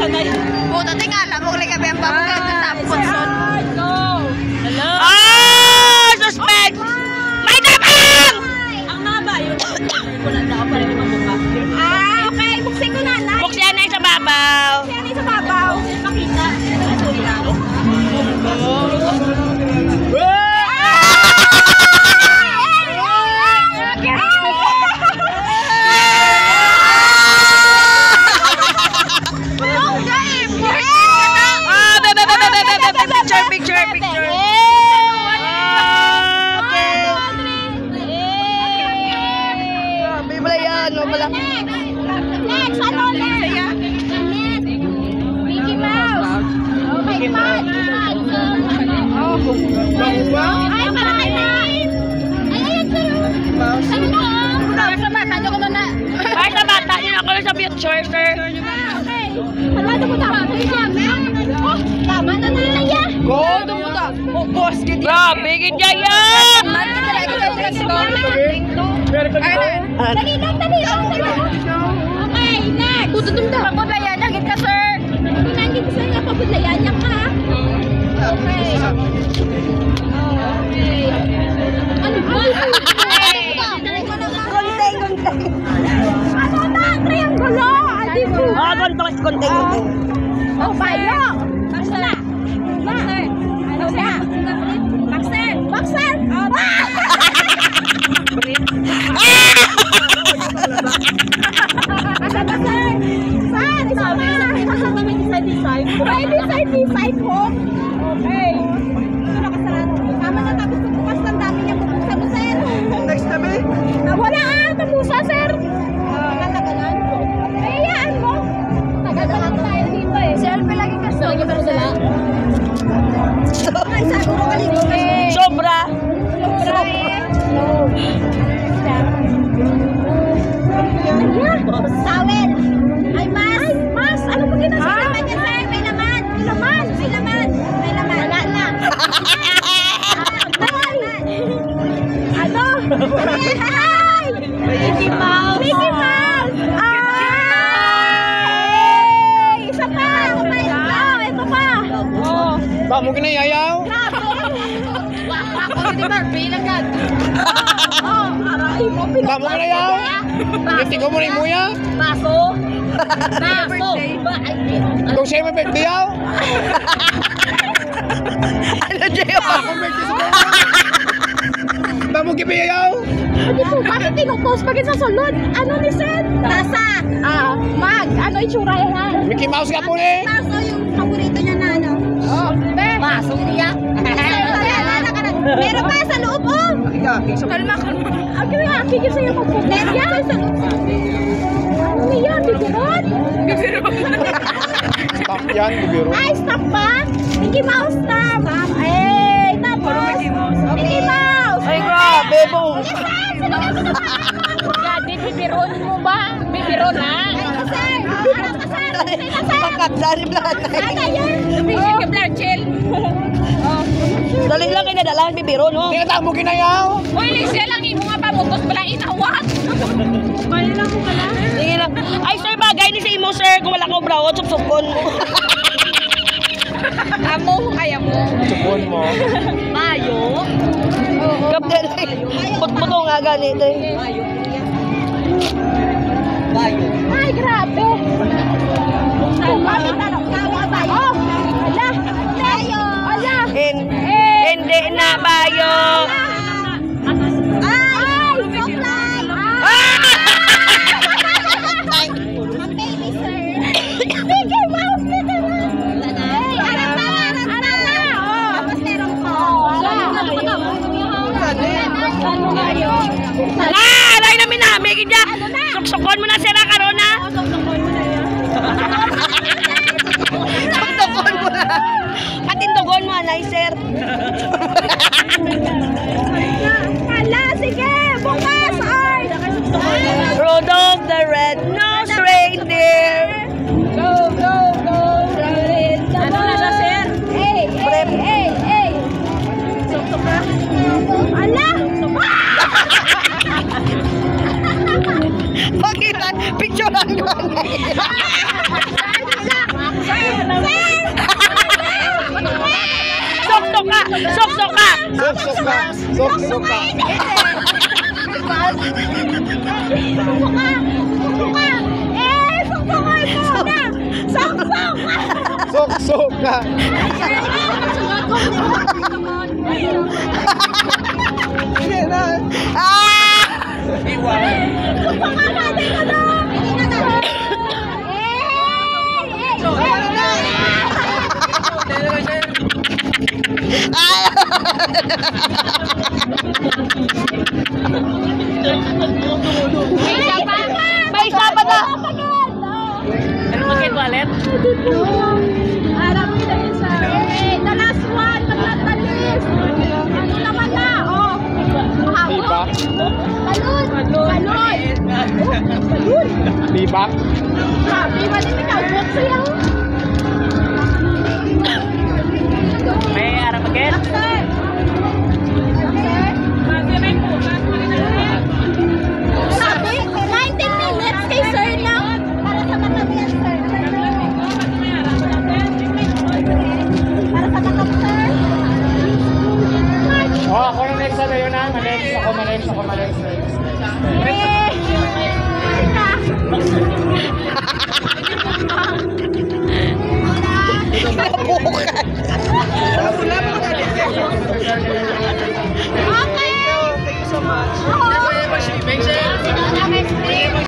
sanay. Puto, tingala mo ulit kami ang babaga. Tapos, Hello? Ah! Suspect! May tapang! Ang naba yun. Wala na ako pa rin mabuka. okay. Buksin ko na. Buksan na yung sa babaw. Yan sa babaw. Makita. Picture. Bibla yan, no pala. Next, ano next? Mickey Mouse. Okay, Mouse. Ay, para kay Mouse. Ay, ayan sa'yo. Sa'yo na. Sa mata nyo ko na. Ay, sa bata niyo ako sa picture, sir. Okay. Salado mo tama. Oh, tama na na yan. Godo mo ta. Oh, boss, gid. Grabe, gid yan. Dali lang. Okay, next. Tututum daw. Pagpudlayan niya, git ka, sir. Pinanggit ko sa'yo nga, pagpudlayan niya ka. Okay. Ano ba? Konteng. Ano na? Triangulo. Konteng. Oh, bayo. Bakser. Ano na? Bakser. Side po. Okay. Ito nakasarado. Tama na, tapos bukas ng dami niyang bubuksan mo, sir. Next tabi. Wala tapusa, sir. Natagalan. Ayaan mo. Tagagalan tayo dito eh. Selfie lagi ka. Lagi pa sila. Ay, saguro ka dito. Sobra. Tawel. Ay, mas. Ano ba ginagawa niya, sir? May laman. Wala na. Ano? Ay! Mickey Mouse. Ay! Isa pa. Ito pa. Ba mo kinayayaw? Ako hindi Barbie lang yan. Aray mo. Ba mo kinayaw? Hindi ko mo rin mo ya? Baso. Kung siya may birthday yaw? Ano Jeo? Ako birthday sa mga. Ba mo kinayaw? Hindi po, bakit tinupost pag sa sulod? Ano ni Sir? Nasa, ano itsura yan? Mickey Mouse ka po eh. Baso yung paborito niya na ano? Baso niya? Meron pa sa loob, oh! Kalma. Okay, akigil sa'yo magpupunod yan. Ano yan, bibiron? Stop yan, bibiro. Ay, stop ba? Mickey Mouse stop. Ay, tapos. Mickey Mouse. Ay, grabe po. Gadi, bibiron mo ba? Bibiron, ha? Ay, sir. Ano ka, sir? Pakat, dari lahat. Ano yan? Appreciate ka, Blanchel. Dali lang kinadalaan, bibiro, no? Hindi mo kinayaw. Uy, siya lang imo nga pamutos pala inawat. Bayan lang ko pala. Sige lang. Ay, sir, bagay ni sa imo, sir. Kung wala ko brawot, suksukon mo. Amo, kaya mo. Suksukon mo. Mayo. Kapten, putputo nga ganito eh. Bayo. Ay, grabe. Kumamit na lang. Oh, ala. Bayo. Ala. Hindi na bayo. Ay, joke lang. Ang baby, sir. Mickey Mouse, Mickey Mouse. Ay, alam na. Oh. Tapos meron ko. Ano kayo? Alay namin namin, kaya. Suksukon mo na, sir, karona. Suksukon mo na. Patindugon mo, anay, sir. Hala, sige, bukas, ay. Rudolph the Red-Nosed Reindeer. Go, Ano na siya, sir? Hey. Suktok ka? Hala. Bakit? Picture lang ko. Sok-soka! Sok-soka! Sok-soka. Sok-soka. Suka! Suka! Suka ito na! Sok-soka! Sok-soka. Hindi na. Suka natin ano? May isa pa na! Ano ba kayo wallet? Alam mo na yun sa... The last one, magtatalis. Ano naman na? Oh. Mahabo. Balon. Balon. Balon. Tibak. Grabe, mali na ka. Walk siya.